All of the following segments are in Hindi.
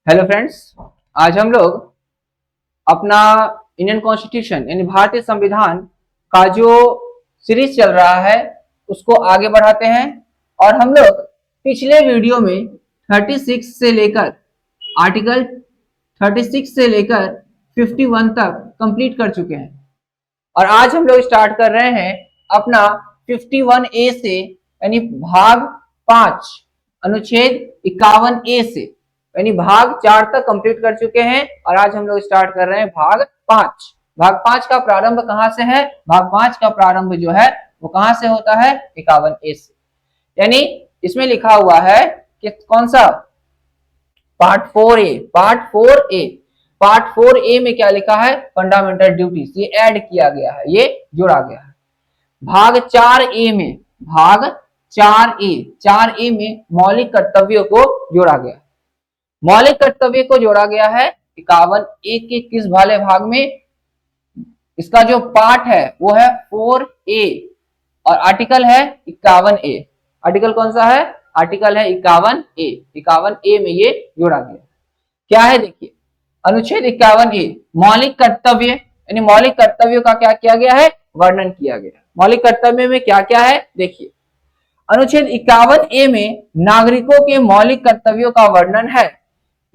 Hello friends. आज हम लोग अपना इंडियन कॉन्स्टिट्यूशन यानी भारतीय संविधान का जो सीरीज चल रहा है उसको आगे बढ़ाते हैं। और हम लोग पिछले वीडियो में 36 से लेकर आर्टिकल 36 से लेकर 51 तक कंप्लीट कर चुके हैं। और आज हम लोग स्टार्ट कर रहे हैं अपना 51A से, यानी भाग 5 अनुच्छेद 51A से, यानी भाग 4 तक कंप्लीट कर चुके हैं। और आज हम लोग स्टार्ट कर रहे हैं भाग 5। भाग 5 का प्रारंभ कहां से है? भाग 5 का प्रारंभ जो है वो कहां से होता है? 51A से। यानी इसमें लिखा हुआ है कि कौन सा? Part 4A। पार्ट 4A में क्या लिखा है? Fundamental duties. ये ऐड किया गया है, ये जोड़ा गया है। भाग 4A में, भाग 4A में मौलिक कर्तव्यों को जोड़ा गया। मौलिक कर्तव्य को जोड़ा गया है 51A के किस वाले भाग में? इसका जो पार्ट है वो है 4A और आर्टिकल है 51A। आर्टिकल कौन सा है? आर्टिकल है 51A। 51A में ये जोड़ा गया। क्या है देखिए, अनुच्छेद 51A मौलिक कर्तव्य, यानी मौलिक कर्तव्यों का क्या किया गया है? वर्णन किया गया। मौलिक कर्तव्य में क्या क्या है देखिए, अनुच्छेद 51A में नागरिकों के मौलिक कर्तव्यों का वर्णन है।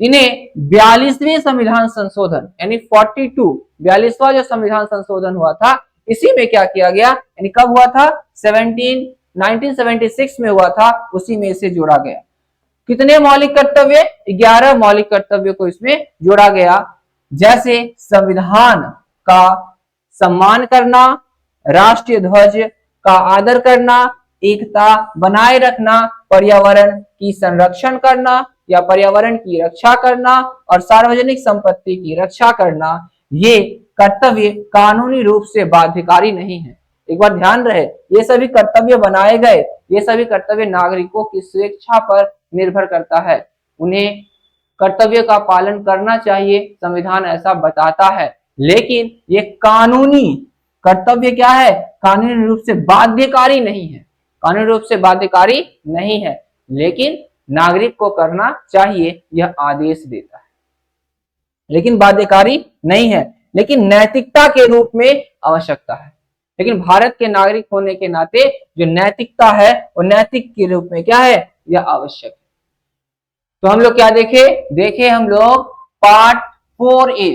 इन्हें 42वें संविधान संशोधन यानी 42वां जो संविधान संशोधन हुआ था, इसी में क्या किया गया, यानी कब हुआ था? 1976 में हुआ था, उसी में इसे जोड़ा गया। कितने मौलिक कर्तव्य? 11 मौलिक कर्तव्यों को इसमें जोड़ा गया। जैसे संविधान का सम्मान करना, राष्ट्रीय ध्वज का आदर करना, एकता बनाए रखना, पर्यावरण की संरक्षण करना या पर्यावरण की रक्षा करना और सार्वजनिक संपत्ति की रक्षा करना। ये कर्तव्य कानूनी रूप से बाध्यकारी नहीं है। एक बार ध्यान रहे, ये सभी कर्तव्य बनाए गए, ये सभी कर्तव्य नागरिकों की स्वेच्छा पर निर्भर करता है। उन्हें कर्तव्य का पालन करना चाहिए, संविधान ऐसा बताता है। लेकिन ये कानूनी कर्तव्य क्या है? कानूनी रूप से बाध्यकारी नहीं है। कानूनी रूप से बाध्यकारी नहीं है, लेकिन नागरिक को करना चाहिए, यह आदेश देता है, लेकिन बाध्यकारी नहीं है। लेकिन नैतिकता के रूप में आवश्यकता है। लेकिन भारत के नागरिक होने के नाते जो नैतिकता है वो नैतिक के रूप में क्या है? यह आवश्यक है। तो हम लोग क्या देखे हम लोग पार्ट 4A।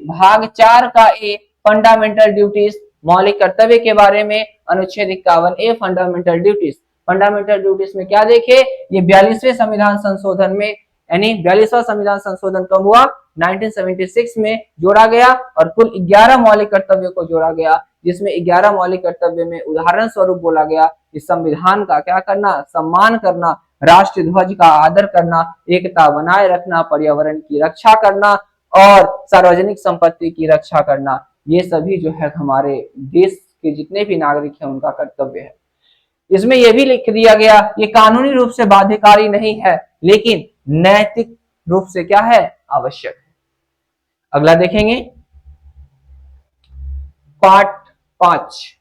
भाग 4 का ए, फंडामेंटल ड्यूटीज, मौलिक कर्तव्य के बारे में, अनुच्छेद 51A fundamental duties. Fundamental duties में क्या देखे? ये 42वें संविधान संशोधन में, यानी 42वां संविधान संशोधन कब हुआ? 1976 में जोड़ा गया। और कुल 11 मौलिक कर्तव्यों को जोड़ा गया, जिसमें 11 मौलिक कर्तव्य में उदाहरण स्वरूप बोला गया इस संविधान का क्या करना? सम्मान करना, राष्ट्रीय ध्वज का आदर करना, एकता बनाए रखना, पर्यावरण की रक्षा करना और सार्वजनिक संपत्ति की रक्षा करना। ये सभी जो है हमारे देश के जितने भी नागरिक हैं उनका कर्तव्य है। इसमें यह भी लिख दिया गया, ये कानूनी रूप से बाध्यकारी नहीं है, लेकिन नैतिक रूप से क्या है? आवश्यक है। अगला देखेंगे पार्ट 5,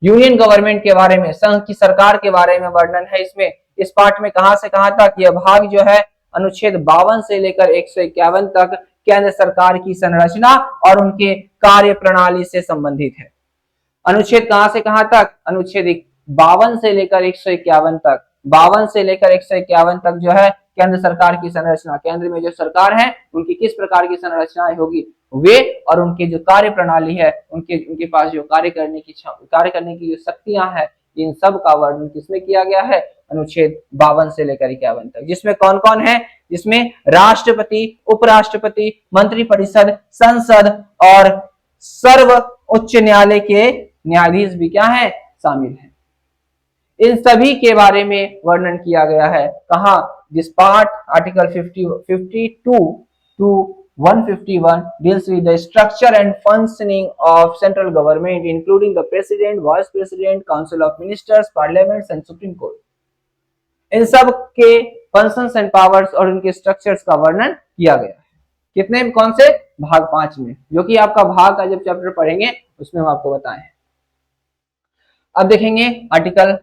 यूनियन गवर्नमेंट के बारे में, संघ की सरकार के बारे में वर्णन है इसमें। इस पार्ट में कहां से कहां तक? यह भाग जो है अनुच्छेद 52 से लेकर 151 तक केंद्र सरकार की संरचना और उनके कार्य प्रणाली से संबंधित है। अनुच्छेद कहां से कहां तक? अनुच्छेद 52 से लेकर 151 तक। 52 से लेकर 151 तक जो है केंद्र सरकार की संरचना, केंद्र में जो सरकार है उनकी किस प्रकार की संरचनाएं होगी वे, और उनके जो कार्य प्रणाली है, उनके पास जो कार्य करने की जो शक्तियां हैं, इन सब का वर्णन किसमें किया गया है? अनुच्छेद 52 से लेकर 51 तक। जिसमें कौन कौन है? जिसमें राष्ट्रपति, उपराष्ट्रपति, मंत्रिपरिषद, संसद और सर्व उच्च न्यायालय के न्यायाधीश भी क्या है? शामिल है। इन सभी के बारे में वर्णन किया गया है। कहा? जिस part article 52 to 151 deals with the structure and functioning of central government, including the president, vice president, council of ministers, parliaments and supreme court। इन सब के फंक्शंस एंड पावर्स और उनके स्ट्रक्चर्स का वर्णन किया गया है। कितने? कौन से? भाग 5 में, जो कि आपका भाग का जब चैप्टर पढ़ेंगे उसमें हम आपको बताएं। अब देखेंगे आर्टिकल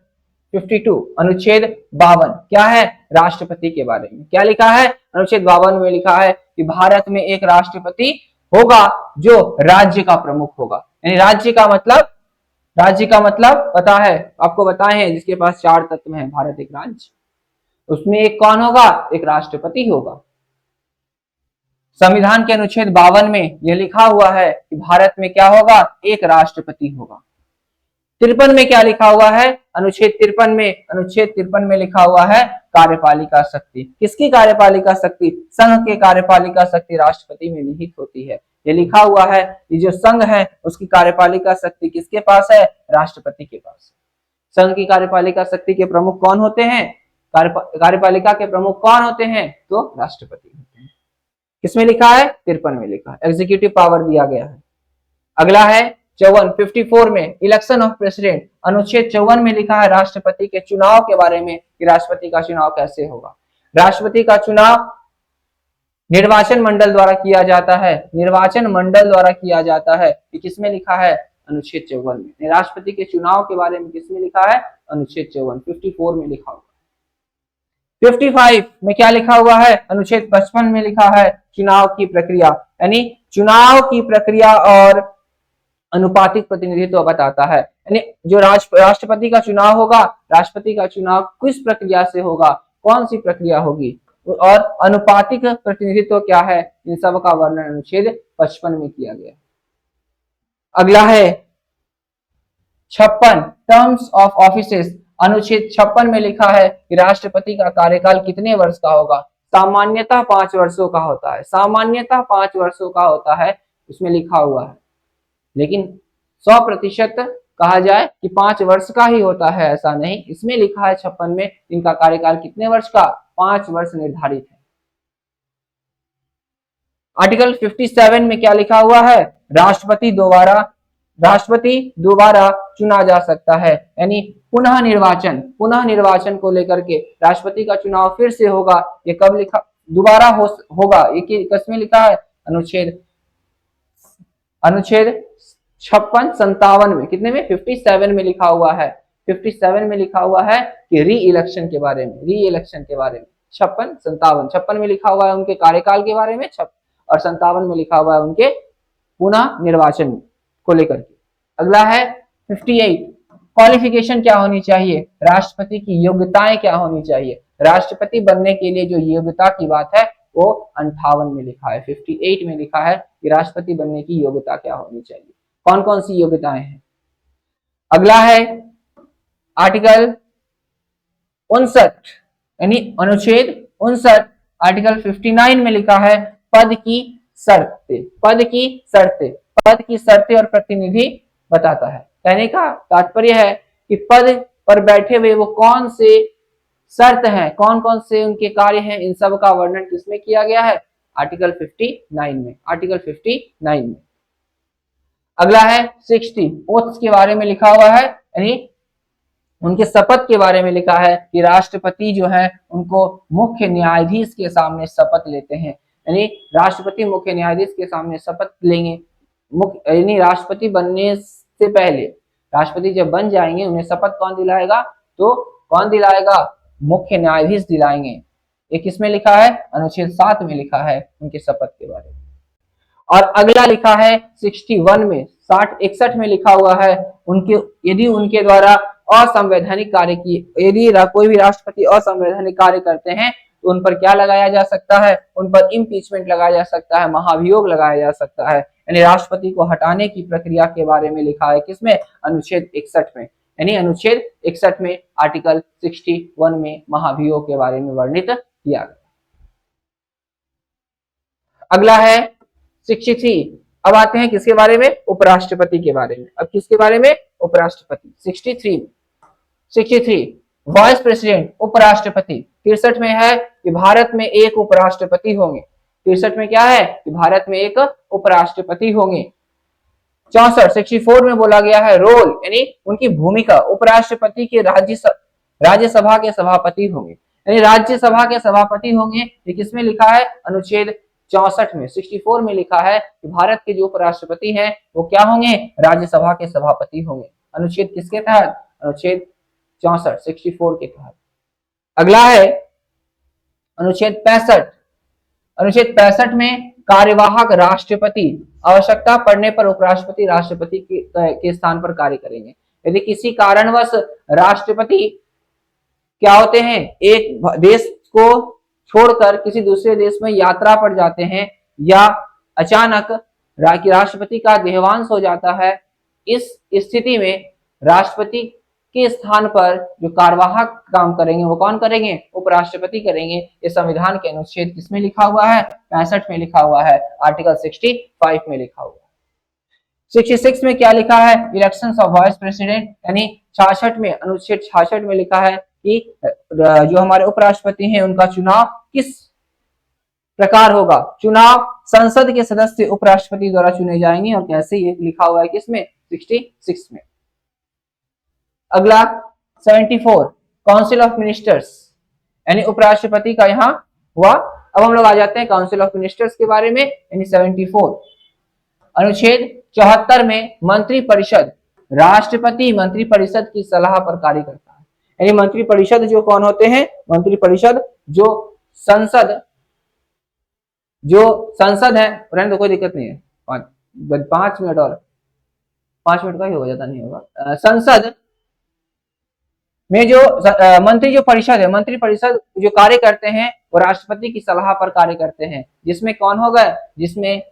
52 अनुच्छेद 52 क्या है? राष्ट्रपति के बारे में। क्या लिखा है? अनुच्छेद 52 में लिखा है कि भारत में एक राष्ट्रपति होगा जो राज्य का प्रमुख होगा। यानी राज्य का मतलब पता है आपको, बताए हैं जिसके पास 4 तत्व हैं भारत एक राज्य, उसमें एक कौन होगा, एक राष्ट्रपति होगा। संविधान के अनुच्छेद 52 में यह लिखा हुआ है कि भारत में क्या होगा, एक राष्ट्रपति होगा। 53 में क्या लिखा हुआ है, अनुच्छेद 53 में लिखा हुआ है कार्यपालिका शक्ति। किसकी कार्यपालिका शक्ति, संघ के कार्यपालिका शक्ति राष्ट्रपति में निहित होती है। ये लिखा हुआ है कि जो संघ है उसकी कार्यपालिका शक्ति किसके पास है, राष्ट्रपति के पास। संघ की कार्यपालिका शक्ति के प्रमुख कौन होते हैं, कार्यपालिका के प्रमुख कौन होते हैं, तो राष्ट्रपति होते हैं। किसमें लिखा है, 53 में लिखा है, एग्जीक्यूटिव पावर दिया गया है। अगला है 54 में इलेक्शन ऑफ प्रेसिडेंट। अनुच्छेद 54 में लिखा है राष्ट्रपति के चुनाव के बारे में कि राष्ट्रपति का चुनाव कैसे होगा। राष्ट्रपति का चुनाव निर्वाचन मंडल द्वारा किया जाता है, निर्वाचन मंडल द्वारा किया जाता है। ये किसमें लिखा है, अनुच्छेद 54 में। राष्ट्रपति के चुनाव के बारे में किसमें लिखा है, अनुच्छेद 54 में लिखा हुआ है। 55 में क्या लिखा हुआ है, अनुच्छेद 55 में लिखा है चुनाव की प्रक्रिया, यानी चुनाव की प्रक्रिया और अनुपातिक प्रतिनिधित्व बताता है। यानी जो राष्ट्रपति का चुनाव होगा, राष्ट्रपति का चुनाव किस प्रक्रिया से होगा, कौन सी प्रक्रिया होगी, और अनुपातिक प्रतिनिधित्व क्या है, इन सब का वर्णन अनुच्छेद 55 में किया गया। अगला है 56 टर्म्स ऑफ ऑफिसेस। अनुच्छेद 56 में लिखा है कि राष्ट्रपति का कार्यकाल कितने वर्ष का होगा। सामान्यतः 5 वर्षों का होता है, सामान्यतः 5 वर्षों का होता है, उसमें लिखा हुआ है। लेकिन 100% कहा जाए कि 5 वर्ष का ही होता है ऐसा नहीं, इसमें लिखा है 56 में इनका कार्यकाल कितने वर्ष का, 5 वर्ष निर्धारित है। आर्टिकल 57 में क्या लिखा हुआ है, राष्ट्रपति दोबारा चुना जा सकता है। यानी पुनः निर्वाचन को लेकर के राष्ट्रपति का चुनाव फिर से होगा। ये कब लिखा, दोबारा होगा, ये किसमें लिखा है, अनुच्छेद 56-57 में, कितने में, 57 में लिखा हुआ है। 57 में लिखा हुआ है कि री इलेक्शन के बारे में, 56 में लिखा हुआ है उनके कार्यकाल के बारे में, और 57 में लिखा हुआ है उनके पुनः निर्वाचन को लेकर के। अगला है 58 क्वालिफिकेशन क्या होनी चाहिए, राष्ट्रपति की योग्यताएं क्या होनी चाहिए। राष्ट्रपति बनने के लिए जो योग्यता की बात है वो 58 में लिखा है। 58 में लिखा है कि राष्ट्रपति बनने की योग्यता क्या होनी चाहिए, कौन कौन सी योग्यताएं हैं। अगला है आर्टिकल 59 यानी अनुच्छेद 59, आर्टिकल 59 में लिखा है पद की शर्तें और प्रतिनिधि बताता है। कहने का तात्पर्य है कि पद पर बैठे हुए वो कौन से शर्त हैं, कौन कौन से उनके कार्य हैं, इन सब का वर्णन किसमें किया गया है, आर्टिकल 59 में। अगला है 60 ओथ्स के बारे में लिखा हुआ है, यानी उनके शपथ के बारे में लिखा है कि राष्ट्रपति जो है उनको मुख्य न्यायाधीश के सामने शपथ लेते हैं। यानी राष्ट्रपति मुख्य न्यायाधीश के सामने शपथ लेंगे, यानी राष्ट्रपति बनने से पहले, राष्ट्रपति जब बन जाएंगे उन्हें शपथ कौन दिलाएगा, तो कौन दिलाएगा, मुख्य न्यायाधीश दिलाएंगे। ये किसमें लिखा है, अनुच्छेद 7 में लिखा है उनके शपथ के बारे में। और अगला लिखा है 61 में 61 में लिखा हुआ है उनके, यदि उनके द्वारा असंवैधानिक कार्य की, यदि कोई भी राष्ट्रपति असंवैधानिक कार्य करते हैं तो उन पर क्या लगाया जा सकता है, उन पर इम्पीचमेंट लगाया जा सकता है, महाभियोग लगाया जा सकता है। यानी राष्ट्रपति को हटाने की प्रक्रिया के बारे में लिखा है किसमें, अनुच्छेद 61 में। यानी अनुच्छेद 61 में आर्टिकल 61 में महाभियोग के बारे में वर्णित किया गया। अगला है 63। अब आते हैं किसके बारे में, उपराष्ट्रपति के बारे में। अब किसके बारे में, उपराष्ट्रपति। 63 वाइस प्रेसिडेंट, उपराष्ट्रपति। 63 में है कि भारत में एक उपराष्ट्रपति होंगे। 63 में क्या है कि भारत में एक उपराष्ट्रपति होंगे। 64 में बोला गया है रोल, यानी उनकी भूमिका, उपराष्ट्रपति के राज्यसभा के सभापति होंगे, यानी राज्यसभा के सभापति होंगे। ये किसमें लिखा है, अनुच्छेद 64 में। 64 में लिखा है कि भारत के जो उपराष्ट्रपति हैं वो क्या होंगे, राज्यसभा के सभापति होंगे। अनुच्छेद किसके तहत, अनुच्छेद 64 के तहत। अगला है अनुच्छेद 65 अनुच्छेद 65 में कार्यवाहक राष्ट्रपति आवश्यकता पड़ने पर उपराष्ट्रपति राष्ट्रपति के स्थान पर कार्य करेंगे। यदि किसी कारणवश राष्ट्रपति क्या होते हैं, एक देश को छोड़कर किसी दूसरे देश में यात्रा पर जाते हैं या अचानक राष्ट्रपति का देहांत हो जाता है, इस स्थिति में राष्ट्रपति के स्थान पर जो कार्यवाहक काम करेंगे वो कौन करेंगे, उपराष्ट्रपति करेंगे। ये संविधान के अनुच्छेद किसमें लिखा हुआ है, 65 में लिखा हुआ है, आर्टिकल 65 में लिखा हुआ है। 66 में क्या लिखा है, इलेक्शंस ऑफ वाइस प्रेसिडेंट, यानी 66 में, अनुच्छेद 66 में लिखा है कि जो हमारे उपराष्ट्रपति हैं उनका चुनाव किस प्रकार होगा। चुनाव संसद के सदस्य उपराष्ट्रपति द्वारा चुने जाएंगे और कैसे, ये लिखा हुआ है किसमें, 66 में। अगला 74 काउंसिल ऑफ मिनिस्टर्स, यानी उपराष्ट्रपति का यहां हुआ। अब हम लोग आ जाते हैं काउंसिल ऑफ मिनिस्टर्स के बारे में, यानी 74। अनुच्छेद 74 में मंत्रिपरिषद, राष्ट्रपति मंत्रिपरिषद की सलाह पर कार्य करता है। यानी मंत्रिपरिषद जो कौन होते हैं, मंत्रिपरिषद जो संसद है, रहने दो कोई दिक्कत नहीं है, 5 मिनट और 5 मिनट का ही हो जाता, नहीं होगा। संसद में जो मंत्री जो परिषद है, मंत्री परिषद जो कार्य करते हैं वो राष्ट्रपति की सलाह पर कार्य करते हैं। जिसमें कौन होगा, जिसमें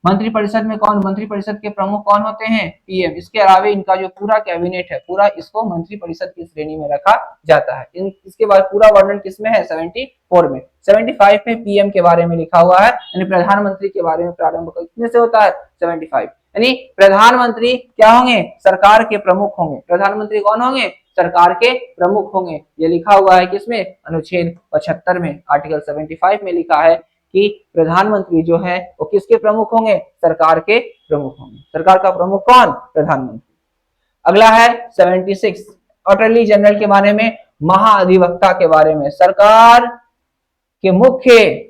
मंत्री परिषद में कौन, मंत्री परिषद के प्रमुख कौन होते हैं, पीएम। इसके अलावा इनका जो पूरा कैबिनेट है, पूरा इसको मंत्री परिषद की श्रेणी में रखा जाता है। इसके बाद पूरा वर्णन किसमें है, 74 में। 75 में पीएम के बारे में लिखा हुआ है, यानी प्रधानमंत्री के बारे में प्रारंभ कितने से होता है, 75। यानी प्रधानमंत्री क्या होंगे, सरकार के प्रमुख होंगे। प्रधानमंत्री कौन होंगे, सरकार के प्रमुख होंगे। ये लिखा हुआ है किसमें, अनुच्छेद 75 में, आर्टिकल 75 में लिखा है कि प्रधानमंत्री जो है वो किसके प्रमुख होंगे, सरकार के प्रमुख होंगे। सरकार का प्रमुख कौन, प्रधानमंत्री। अगला है 76 अटॉर्नी जनरल के बारे में, महाअधिवक्ता के बारे में, सरकार के मुख्य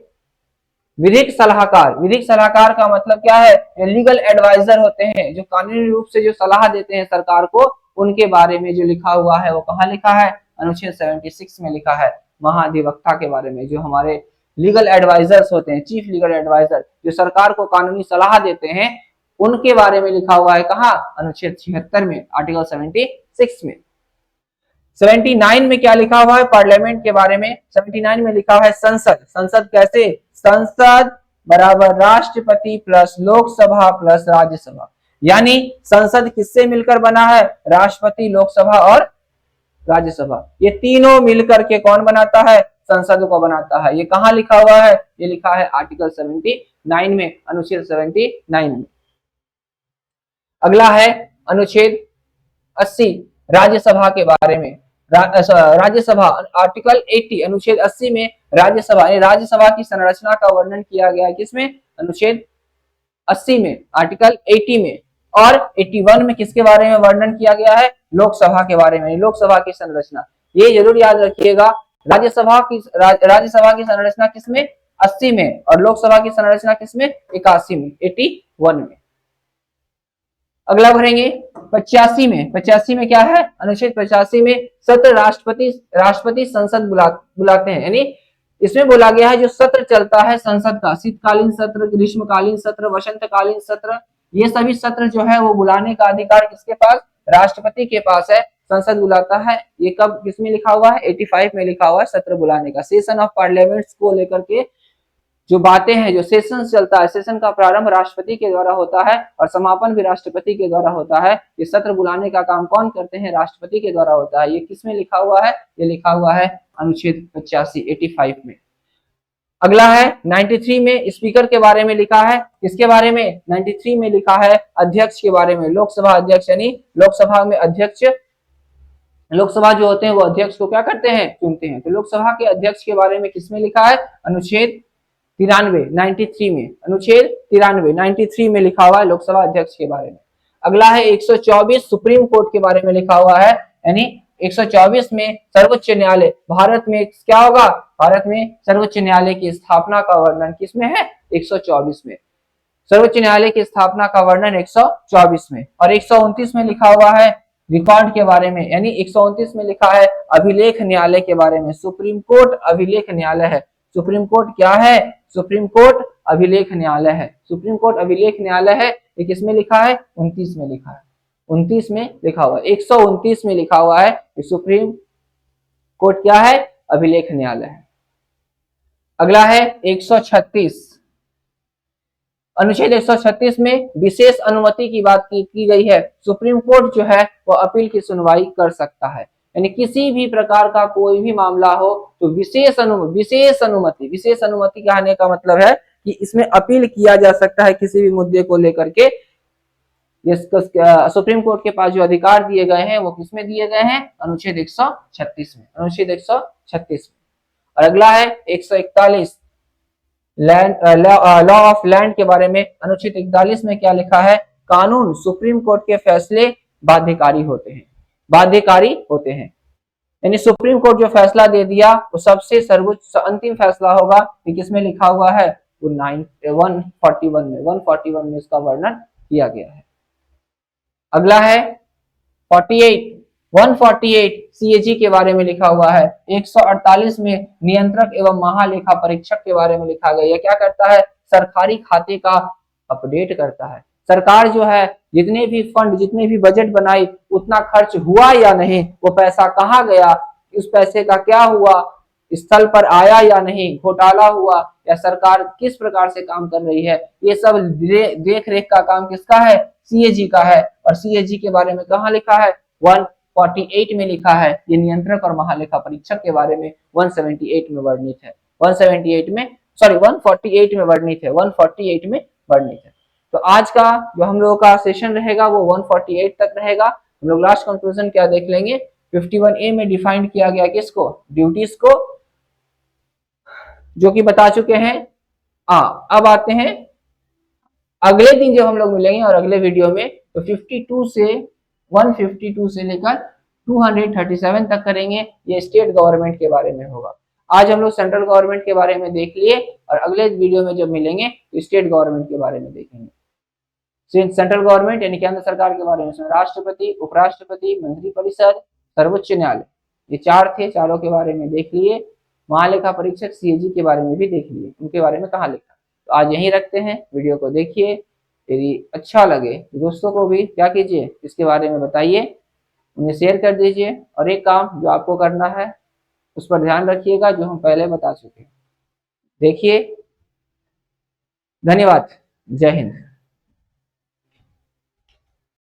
विधिक सलाहकार। विधिक सलाहकार का मतलब क्या है, लीगल एडवाइजर होते हैं, जो कानूनी रूप से जो सलाह देते हैं सरकार को, उनके बारे में जो लिखा हुआ है वो कहाँ लिखा है, अनुच्छेद 76 में लिखा है। महाअधिवक्ता के बारे में, जो हमारे लीगल एडवाइजर्स होते हैं, चीफ लीगल एडवाइजर, जो सरकार को कानूनी सलाह देते हैं, उनके बारे में लिखा हुआ है कहाँ, अनुच्छेद 76 में, आर्टिकल 76 में। 79 में क्या लिखा हुआ है, पार्लियामेंट के बारे में। 79 में लिखा है संसद। संसद कैसे, संसद बराबर राष्ट्रपति प्लस लोकसभा प्लस राज्यसभा। यानी संसद किससे मिलकर बना है, राष्ट्रपति, लोकसभा और राज्यसभा। ये तीनों मिलकर के कौन बनाता है, संसद को बनाता है। ये कहाँ लिखा हुआ है, ये लिखा है आर्टिकल 79 में, अनुच्छेद 79 में। अगला है अनुच्छेद 80 राज्यसभा के बारे में। राज्यसभा आर्टिकल 80, अनुच्छेद 80 में राज्यसभा, राज्यसभा की संरचना का वर्णन किया गया है किसमें, अनुच्छेद 80 में, आर्टिकल 80 में। और 81 में किसके बारे में वर्णन किया गया है, लोकसभा के बारे में, लोकसभा की संरचना। ये जरूर याद रखिएगा, राज्यसभा की संरचना किसमें, 80 में, और लोकसभा की संरचना किसमें, 81 में, 81 में। अगला भरेंगे 85 में। 85 में क्या है, अनुच्छेद 85 में सत्र राष्ट्रपति संसद बुलाते हैं। यानी इसमें बोला गया है जो सत्र चलता है संसद का, शीतकालीन सत्र, ग्रीष्मकालीन सत्र, वसंतकालीन सत्र, ये सभी सत्र जो है वो बुलाने का अधिकार किसके पास, राष्ट्रपति के पास है। संसद बुलाता है। ये कब, किसमें लिखा हुआ है, 85 में लिखा हुआ है सत्र बुलाने का। सेशन ऑफ पार्लियामेंट्स को लेकर के जो बातें हैं, जो सेशन चलता है, सेशन का प्रारंभ राष्ट्रपति के द्वारा होता है और समापन भी राष्ट्रपति के द्वारा होता है। ये सत्र बुलाने का काम कौन करते हैं, राष्ट्रपति के द्वारा होता है। ये किसमें लिखा हुआ है, ये लिखा हुआ है अनुच्छेद 85 में। अगला है 93 में स्पीकर के बारे में लिखा है। किसके बारे में, 93 में लिखा है अध्यक्ष के बारे में। लोकसभा अध्यक्ष, यानी लोकसभा में अध्यक्ष, लोकसभा जो होते हैं वो अध्यक्ष को क्या करते हैं, चुनते हैं। तो लोकसभा के अध्यक्ष के बारे में किसमें लिखा है, अनुच्छेद 93 में, अनुच्छेद 93 में लिखा हुआ है लोकसभा अध्यक्ष के बारे में। अगला है 124 सुप्रीम कोर्ट के बारे में लिखा हुआ है। यानी 124 में सर्वोच्च न्यायालय, भारत में क्या होगा, भारत में सर्वोच्च न्यायालय की स्थापना का वर्णन किसमें है, 124 में। सर्वोच्च न्यायालय की स्थापना का वर्णन 124 में। और 129 में लिखा हुआ है रिकॉर्ड के बारे में, यानी 129 में लिखा है अभिलेख न्यायालय के बारे में। सुप्रीम कोर्ट अभिलेख न्यायालय है। सुप्रीम कोर्ट क्या है? सुप्रीम कोर्ट अभिलेख न्यायालय है। सुप्रीम कोर्ट अभिलेख न्यायालय है। ये किसमें लिखा है? 29 में लिखा है। 29 में लिखा हुआ है, 129 में लिखा हुआ है कि सुप्रीम कोर्ट क्या है? अभिलेख न्यायालय है। अगला है 136, अनुच्छेद 136 में विशेष अनुमति की बात की गई है। सुप्रीम कोर्ट जो है वो अपील की सुनवाई कर सकता है, यानी किसी भी प्रकार का कोई भी मामला हो तो विशेष अनुमति कहने का मतलब है कि इसमें अपील किया जा सकता है किसी भी मुद्दे को लेकर के। सुप्रीम कोर्ट के पास जो अधिकार दिए गए हैं वो किसमें दिए गए हैं? अनुच्छेद 136 में, अनुच्छेद 136 में। और अगला है 141, लॉ ऑफ लैंड के बारे में। अनुच्छेद 41 में क्या लिखा है? कानून सुप्रीम कोर्ट के फैसले बाध्यकारी होते हैं, बाध्यकारी होते हैं। यानी सुप्रीम कोर्ट जो फैसला दे दिया वो सबसे सर्वोच्च अंतिम फैसला होगा। ये किसमें लिखा हुआ है? 141 में इसका वर्णन किया गया है। अगला है 148 सीएजी के बारे में लिखा हुआ है। 148 में नियंत्रक एवं महालेखा परीक्षक के बारे में लिखा गया है। क्या करता है? सरकारी खाते का अपडेट करता है। सरकार जो है जितने भी फंड, जितने भी बजट बनाई, उतना खर्च हुआ या नहीं, वो पैसा कहाँ गया, उस पैसे का क्या हुआ, स्थल पर आया या नहीं, घोटाला हुआ या सरकार किस प्रकार से काम कर रही है, ये सब देख रेख का काम किसका है? सीएजी का है। और सीएजी के बारे में कहाँ लिखा है? 148 में लिखा है। ये नियंत्रक और महालेखा परीक्षक के बारे में 178 में वर्णित है। 148 में वर्णित है। तो आज का जो हम लोगों का सेशन रहेगा वो 148 तक रहेगा। हम लोग लास्ट कंक्लूजन क्या देख लेंगे? 51A में डिफाइंड किया गया किसको? ड्यूटीज को, जो कि बता चुके हैं। अब आते हैं अगले दिन जब हम लोग मिलेंगे और अगले वीडियो में, तो 152 से लेकर 237 तक करेंगे। ये स्टेट गवर्नमेंट के बारे में होगा। आज हम लोग सेंट्रल गवर्नमेंट के बारे में देख लिए और अगले वीडियो में जब मिलेंगे तो स्टेट गवर्नमेंट के बारे में देखेंगे। सेंट्रल गवर्नमेंट यानी केंद्र सरकार के बारे में राष्ट्रपति, उपराष्ट्रपति, मंत्रिपरिषद, सर्वोच्च न्यायालय, ये चार थे, चारों के बारे में देख लिए। महालेखा परीक्षक सीएजी के बारे में भी देख लिए, उनके बारे में कहाँ लिखा। तो आज यहीं रखते हैं, वीडियो को देखिए। यदि अच्छा लगे तो दोस्तों को भी क्या कीजिए, इसके बारे में बताइए, उन्हें शेयर कर दीजिए। और एक काम जो आपको करना है उस पर ध्यान रखिएगा, जो हम पहले बता चुके हैं। देखिए, धन्यवाद, जय हिंद।